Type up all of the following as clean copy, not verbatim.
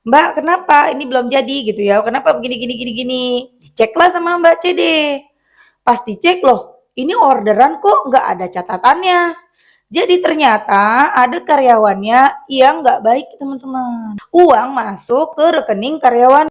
"Mbak, kenapa ini belum jadi?" gitu ya, "Kenapa begini gini gini gini?" Diceklah sama Mbak CD. Pas dicek, loh, ini orderan kok nggak ada catatannya. Jadi ternyata ada karyawannya yang nggak baik, teman-teman. Uang masuk ke rekening karyawan.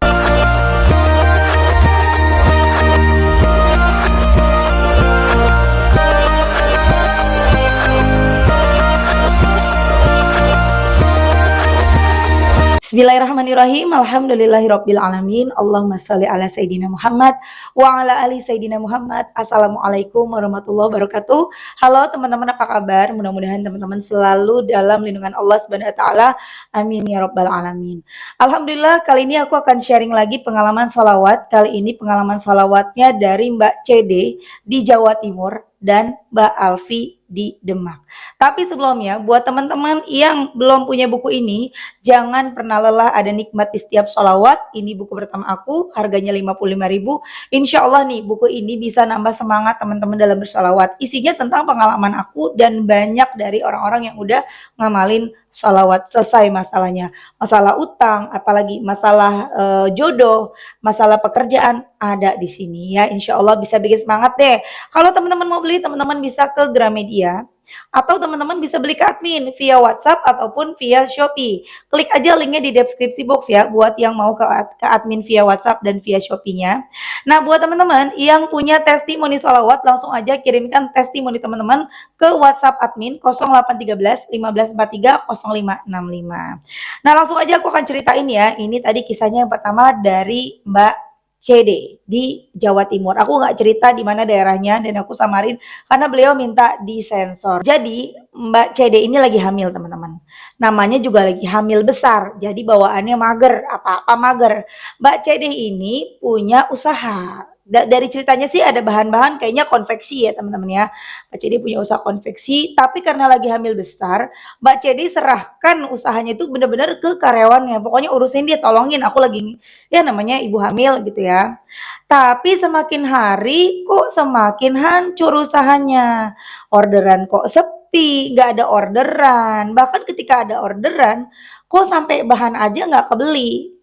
Bismillahirrahmanirrahim. Alhamdulillahirabbil alamin. Allahumma shalli ala sayidina Muhammad wa ala ali sayidina Muhammad. Assalamualaikum warahmatullahi wabarakatuh. Halo teman-teman, apa kabar? Mudah-mudahan teman-teman selalu dalam lindungan Allah Subhanahu wa taala. Amin ya rabbal alamin. Alhamdulillah, kali ini aku akan sharing lagi pengalaman sholawat. Kali ini pengalaman sholawatnya dari Mbak CD di Jawa Timur dan Mbak Alfi di Demak. Tapi sebelumnya, buat teman-teman yang belum punya buku ini, jangan pernah lelah, ada nikmat di setiap sholawat. Ini buku pertama aku, harganya 55.000. Insya Allah nih, buku ini bisa nambah semangat teman-teman dalam bersholawat. Isinya tentang pengalaman aku dan banyak dari orang-orang yang udah ngamalin sholawat, selesai masalahnya. Masalah utang, apalagi masalah jodoh, masalah pekerjaan, ada di sini ya. Insya Allah bisa bikin semangat deh. Kalau teman-teman mau beli, teman-teman bisa ke Gramedia atau teman-teman bisa beli ke admin via WhatsApp ataupun via Shopee. Klik aja linknya di deskripsi box ya buat yang mau ke admin via WhatsApp dan via Shopee-nya. Nah, buat teman-teman yang punya testimoni sholawat, langsung aja kirimkan testimoni teman-teman ke WhatsApp admin 0813 1543 0565. Nah, langsung aja aku akan ceritain ya. Ini tadi kisahnya yang pertama dari Mbak CD di Jawa Timur. Aku nggak cerita di mana daerahnya dan aku samarin karena beliau minta disensor. Jadi Mbak CD ini lagi hamil, teman-teman. Namanya juga lagi hamil besar. Jadi bawaannya mager, apa-apa mager. Mbak CD ini punya usaha. Dari ceritanya sih ada bahan-bahan kayaknya konveksi ya, teman-teman ya. Mbak CD punya usaha konveksi, tapi karena lagi hamil besar, Mbak CD serahkan usahanya itu benar-benar ke karyawannya. Pokoknya urusin dia, tolongin, aku lagi, ya namanya ibu hamil gitu ya. Tapi semakin hari kok semakin hancur usahanya. Orderan kok sepi, nggak ada orderan. Bahkan ketika ada orderan, kok sampai bahan aja nggak kebeli.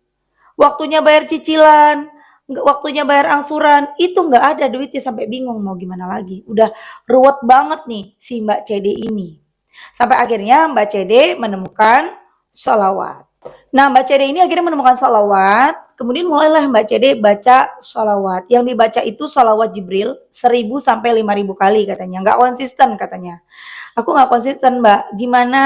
Waktunya bayar cicilan, waktunya bayar angsuran, itu nggak ada duitnya, sampai bingung mau gimana lagi. Udah ruwet banget nih si Mbak CD ini. Sampai akhirnya Mbak CD menemukan sholawat. Nah, Mbak CD ini akhirnya menemukan sholawat, kemudian mulailah Mbak CD baca sholawat. Yang dibaca itu sholawat Jibril 1.000 sampai 5.000 kali katanya. Nggak konsisten katanya. Aku nggak konsisten, Mbak. Gimana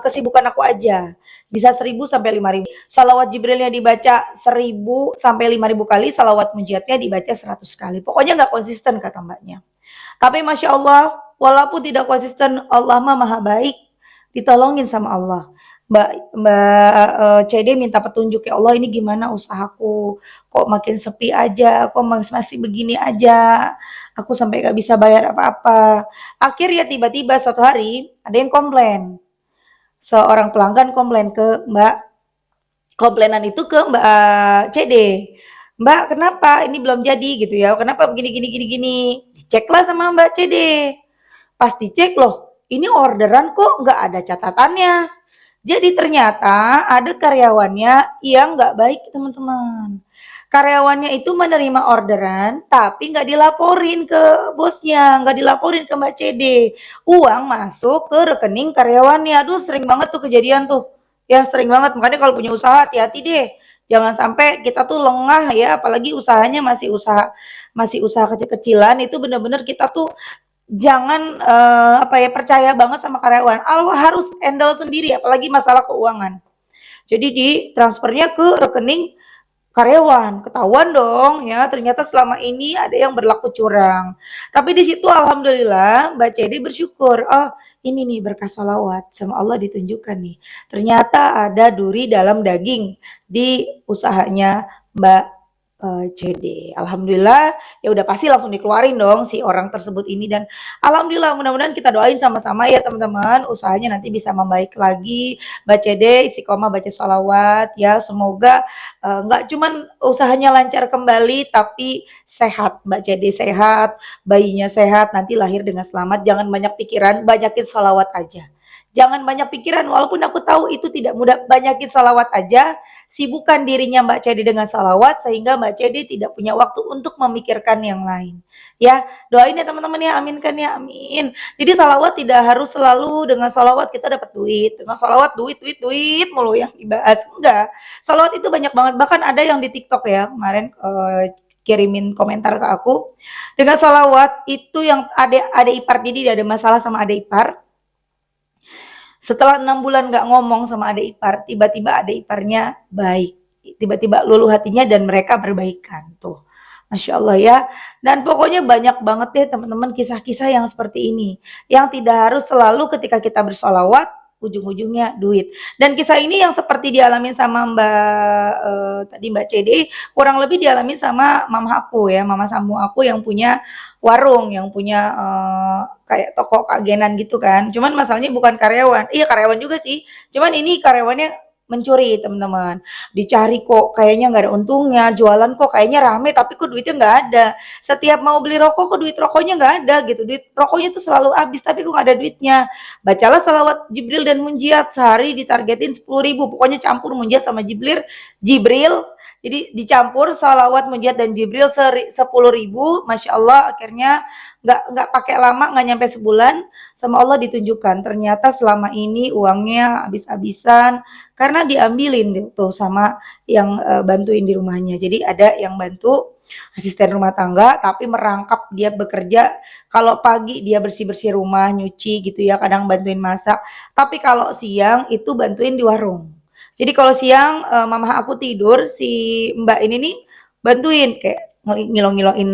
kesibukan aku aja. Bisa 1.000 sampai 5.000. Salawat Jibrilnya dibaca 1.000 sampai 5.000 kali, salawat mujiatnya dibaca 100 kali. Pokoknya nggak konsisten kata mbaknya. Tapi Masya Allah, walaupun tidak konsisten, Allah mah maha baik. Ditolongin sama Allah. Mbak CD minta petunjuk, ya Allah ini gimana usahaku, kok makin sepi aja, kok masih begini aja, aku sampai gak bisa bayar apa-apa. Akhirnya tiba-tiba suatu hari ada yang komplain, seorang pelanggan komplain ke Mbak, komplainan itu ke Mbak CD. Mbak, kenapa ini belum jadi gitu ya? Kenapa begini gini gini gini? Diceklah sama Mbak CD. Pas dicek, loh, ini orderan kok nggak ada catatannya. Jadi ternyata ada karyawannya yang nggak baik, teman-teman. Karyawannya itu menerima orderan tapi nggak dilaporin ke bosnya, nggak dilaporin ke Mbak CD. Uang masuk ke rekening karyawannya. Aduh, sering banget tuh kejadian tuh. Ya, sering banget. Makanya kalau punya usaha hati-hati deh. Jangan sampai kita tuh lengah ya, apalagi usahanya masih usaha kecil-kecilan, itu benar-benar kita tuh jangan apa ya, percaya banget sama karyawan. Allah harus handle sendiri apalagi masalah keuangan. Jadi di transfernya ke rekening karyawan, ketahuan dong ya, ternyata selama ini ada yang berlaku curang. Tapi di situ alhamdulillah Mbak CD bersyukur, oh ini nih berkah sholawat sama Allah ditunjukkan nih. Ternyata ada duri dalam daging di usahanya Mbak CD. Alhamdulillah, ya udah pasti langsung dikeluarin dong si orang tersebut ini, dan alhamdulillah mudah-mudahan kita doain sama-sama ya teman-teman, usahanya nanti bisa membaik lagi. Mbak CD istiqomah baca sholawat ya, semoga nggak cuman usahanya lancar kembali tapi sehat, Mbak CD sehat, bayinya sehat, nanti lahir dengan selamat. Jangan banyak pikiran, banyakin sholawat aja. Jangan banyak pikiran, walaupun aku tahu itu tidak mudah. Banyakin salawat aja, sibukkan dirinya Mbak Cedi dengan salawat, sehingga Mbak Cedi tidak punya waktu untuk memikirkan yang lain. Ya, doain ya teman-teman ya, aminkan ya, amin. Jadi salawat tidak harus selalu dengan salawat kita dapat duit, dengan salawat duit, duit, duit mulu yang dibahas. Enggak, salawat itu banyak banget. Bahkan ada yang di TikTok ya, kemarin kirimin komentar ke aku. Dengan salawat itu yang ada ipar, jadi ada masalah sama ada ipar. Setelah 6 bulan gak ngomong sama adik ipar, tiba-tiba adik iparnya baik. Tiba-tiba luluh hatinya dan mereka berbaikan. Tuh, Masya Allah ya. Dan pokoknya banyak banget deh teman-teman kisah-kisah yang seperti ini. Yang tidak harus selalu ketika kita bersolawat, ujung-ujungnya duit. Dan kisah ini yang seperti dialamin sama tadi Mbak CD, kurang lebih dialamin sama mama aku ya, mama Samu aku yang punya warung, yang punya kayak toko kagenan gitu kan. Cuman masalahnya bukan karyawan. Iya karyawan juga sih. Cuman ini karyawannya mencuri teman-teman. Dicari kok kayaknya nggak ada untungnya. Jualan kok kayaknya rame tapi kok duitnya nggak ada. Setiap mau beli rokok kok duit rokoknya nggak ada gitu. Duit rokoknya tuh selalu habis tapi kok nggak ada duitnya. Bacalah salawat Jibril dan Munjiat. Sehari ditargetin 10.000. Pokoknya campur Munjiat sama Jibril. Jadi dicampur salawat Munjiat dan Jibril 10.000, Masya Allah akhirnya nggak pakai lama, nggak nyampe sebulan, sama Allah ditunjukkan. Ternyata selama ini uangnya habis-habisan karena diambilin tuh sama yang bantuin di rumahnya. Jadi ada yang bantu asisten rumah tangga, tapi merangkap dia bekerja. Kalau pagi dia bersih-bersih rumah, nyuci gitu ya, kadang bantuin masak. Tapi kalau siang itu bantuin di warung. Jadi kalau siang mama aku tidur, si Mbak ini nih bantuin kayak ngilong-ngilongin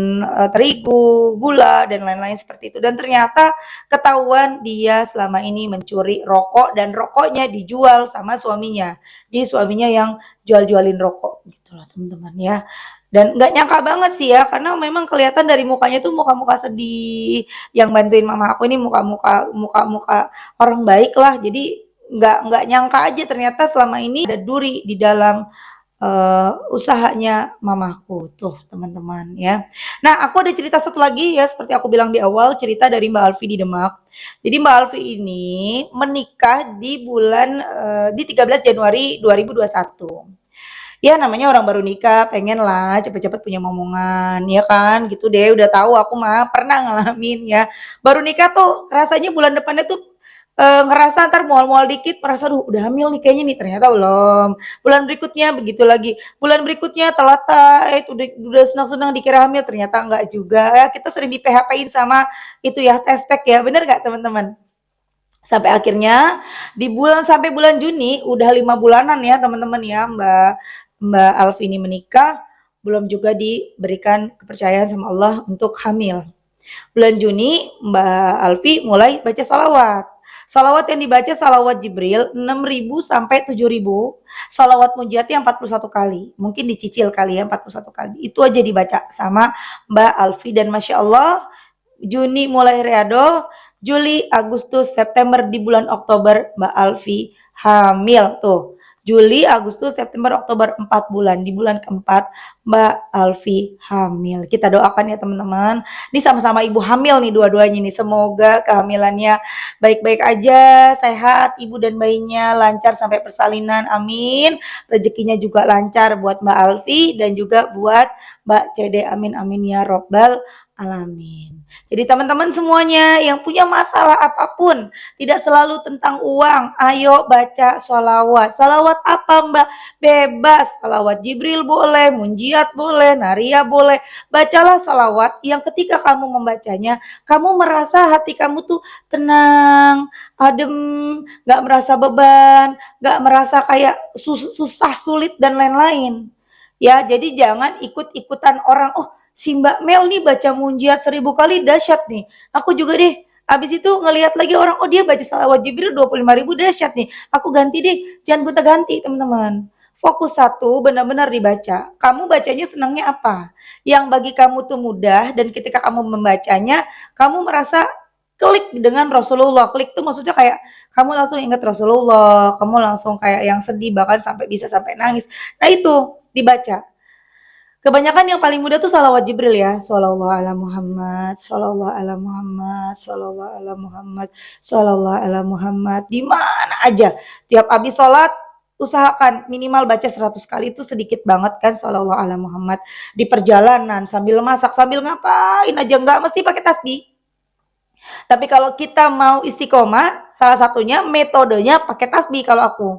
terigu, gula dan lain-lain seperti itu. Dan ternyata ketahuan dia selama ini mencuri rokok dan rokoknya dijual sama suaminya. Jadi suaminya yang jual-jualin rokok gitu loh teman-teman ya. Dan nggak nyangka banget sih ya, karena memang kelihatan dari mukanya tuh muka-muka sedih. Yang bantuin mama aku ini muka-muka orang baik lah. Jadi nggak nyangka aja ternyata selama ini ada duri di dalam usahanya mamaku tuh teman-teman ya. Nah aku ada cerita satu lagi ya seperti aku bilang di awal, cerita dari Mbak Alfi di Demak. Jadi Mbak Alfi ini menikah di bulan di 13 Januari 2021. Ya namanya orang baru nikah, pengen lah cepet-cepet punya momongan, ya kan gitu deh. Udah tahu aku mah pernah ngalamin ya. Baru nikah tuh rasanya bulan depannya tuh ngerasa ntar mual-mual dikit, merasa duh udah hamil nih kayaknya nih, ternyata belum. Bulan berikutnya begitu lagi, bulan berikutnya telat udah senang-senang dikira hamil, ternyata enggak juga. Ya, kita sering di PHP-in sama itu ya, test pack ya, bener nggak teman-teman? Sampai akhirnya sampai bulan Juni udah 5 bulanan ya teman-teman ya Mbak Mbak Alfi ini menikah, belum juga diberikan kepercayaan sama Allah untuk hamil. Bulan Juni Mbak Alfi mulai baca salawat. Salawat yang dibaca salawat Jibril 6.000 sampai 7.000. Salawat Munjiati 41 kali. Mungkin dicicil kali ya 41 kali. Itu aja dibaca sama Mbak Alfi. Dan Masya Allah Juni mulai reado, Juli, Agustus, September, di bulan Oktober Mbak Alfi hamil tuh. Juli, Agustus, September, Oktober 4 bulan. Di bulan keempat Mbak Alfi hamil. Kita doakan ya teman-teman. Ini sama-sama ibu hamil nih dua-duanya nih. Semoga kehamilannya baik-baik aja, sehat ibu dan bayinya, lancar sampai persalinan. Amin. Rezekinya juga lancar buat Mbak Alfi dan juga buat Mbak CD. Amin amin ya robbal alamin. Jadi teman-teman semuanya yang punya masalah apapun, tidak selalu tentang uang, ayo baca sholawat. Sholawat apa Mbak? Bebas, sholawat Jibril boleh, Munjiat boleh, Naria boleh. Bacalah sholawat yang ketika kamu membacanya, kamu merasa hati kamu tuh tenang, adem, gak merasa beban, gak merasa kayak susah, sulit, dan lain-lain. Ya, jadi jangan ikut-ikutan orang, oh si Mbak Mel nih baca Munjiat 1.000 kali dahsyat nih. Aku juga deh. Habis itu ngelihat lagi orang, oh dia baca salawat Jibril 25.000 dahsyat nih. Aku ganti deh. Jangan gonta-ganti teman-teman. Fokus satu benar-benar dibaca. Kamu bacanya senangnya apa? Yang bagi kamu tuh mudah dan ketika kamu membacanya, kamu merasa klik dengan Rasulullah. Klik tuh maksudnya kayak kamu langsung ingat Rasulullah, kamu langsung kayak yang sedih bahkan sampai bisa sampai nangis. Nah itu dibaca. Kebanyakan yang paling mudah tuh salawat Jibril ya. Shallallahu ala Muhammad, shallallahu ala Muhammad, shallallahu ala Muhammad, shallallahu ala Muhammad. Di mana aja. Tiap habis sholat, usahakan minimal baca 100 kali, itu sedikit banget kan, shallallahu ala Muhammad. Di perjalanan, sambil masak, sambil ngapain aja, nggak mesti pakai tasbih. Tapi kalau kita mau istiqomah, salah satunya metodenya pakai tasbih kalau aku.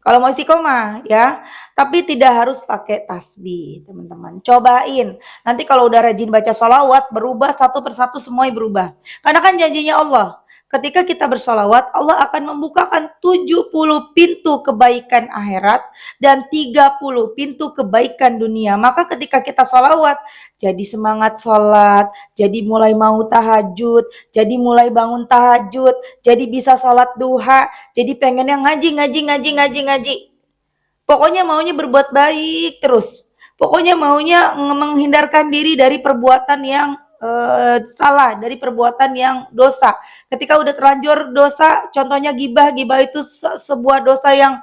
Kalau mau istiqomah ya, tapi tidak harus pakai tasbih, teman-teman. Cobain. Nanti kalau udah rajin baca sholawat, berubah satu persatu, semuanya berubah. Karena kan janjinya Allah, ketika kita bersolawat, Allah akan membukakan 70 pintu kebaikan akhirat dan 30 pintu kebaikan dunia. Maka ketika kita solawat, jadi semangat sholat, jadi mulai mau tahajud, jadi mulai bangun tahajud, jadi bisa sholat duha, jadi pengennya ngaji. Pokoknya maunya berbuat baik terus. Pokoknya maunya menghindarkan diri dari perbuatan yang salah, dari perbuatan yang dosa. Ketika udah terlanjur dosa, contohnya gibah itu sebuah dosa yang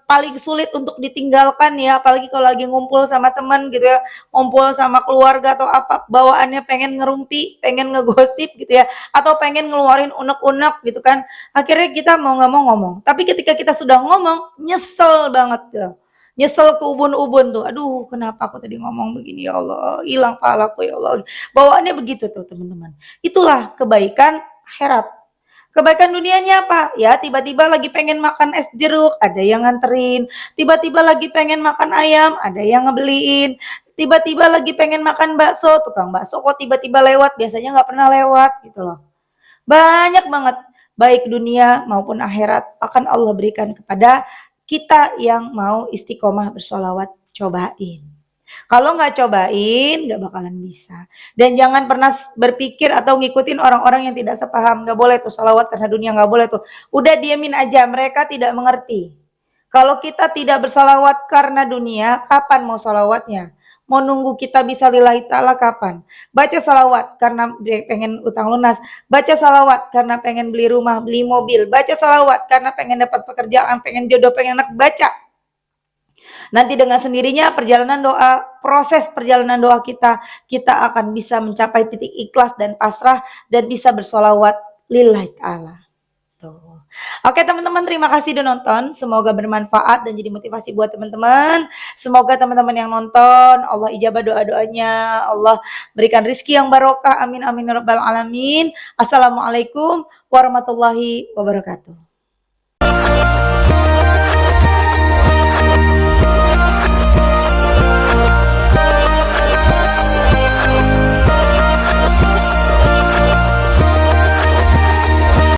paling sulit untuk ditinggalkan ya, apalagi kalau lagi ngumpul sama teman gitu ya, ngumpul sama keluarga atau apa, bawaannya pengen ngerumpi, pengen ngegosip gitu ya, atau pengen ngeluarin unek-unek gitu kan. Akhirnya kita mau nggak mau ngomong. Tapi ketika kita sudah ngomong, nyesel banget tuh. Nyesel ke ubun-ubun tuh. Aduh, kenapa aku tadi ngomong begini ya Allah? Hilang palaku ya Allah. Bawaannya begitu tuh, teman-teman. Itulah kebaikan akhirat. Kebaikan dunianya apa? Ya, tiba-tiba lagi pengen makan es jeruk, ada yang nganterin. Tiba-tiba lagi pengen makan ayam, ada yang ngebeliin. Tiba-tiba lagi pengen makan bakso, tukang bakso kok tiba-tiba lewat, biasanya nggak pernah lewat gitu loh. Banyak banget, baik dunia maupun akhirat akan Allah berikan kepada kita yang mau istiqomah bersolawat. Cobain. Kalau nggak cobain, nggak bakalan bisa. Dan jangan pernah berpikir atau ngikutin orang-orang yang tidak sepaham. Nggak boleh tuh salawat karena dunia, nggak boleh tuh. Udah diamin aja, mereka tidak mengerti. Kalau kita tidak bersalawat karena dunia, kapan mau salawatnya? Mau nunggu kita bisa lillahi ta'ala kapan? Baca salawat karena pengen utang lunas. Baca salawat karena pengen beli rumah, beli mobil. Baca salawat karena pengen dapat pekerjaan, pengen jodoh, pengen anak. Baca. Nanti dengan sendirinya perjalanan doa, proses perjalanan doa kita akan bisa mencapai titik ikhlas dan pasrah dan bisa bersolawat lillahi ta'ala. Tuh. Oke teman-teman, terima kasih udah nonton. Semoga bermanfaat dan jadi motivasi buat teman-teman. Semoga teman-teman yang nonton, Allah ijabah doa-doanya. Allah berikan rizki yang barokah. Amin amin ya rabbal alamin. Assalamualaikum warahmatullahi wabarakatuh.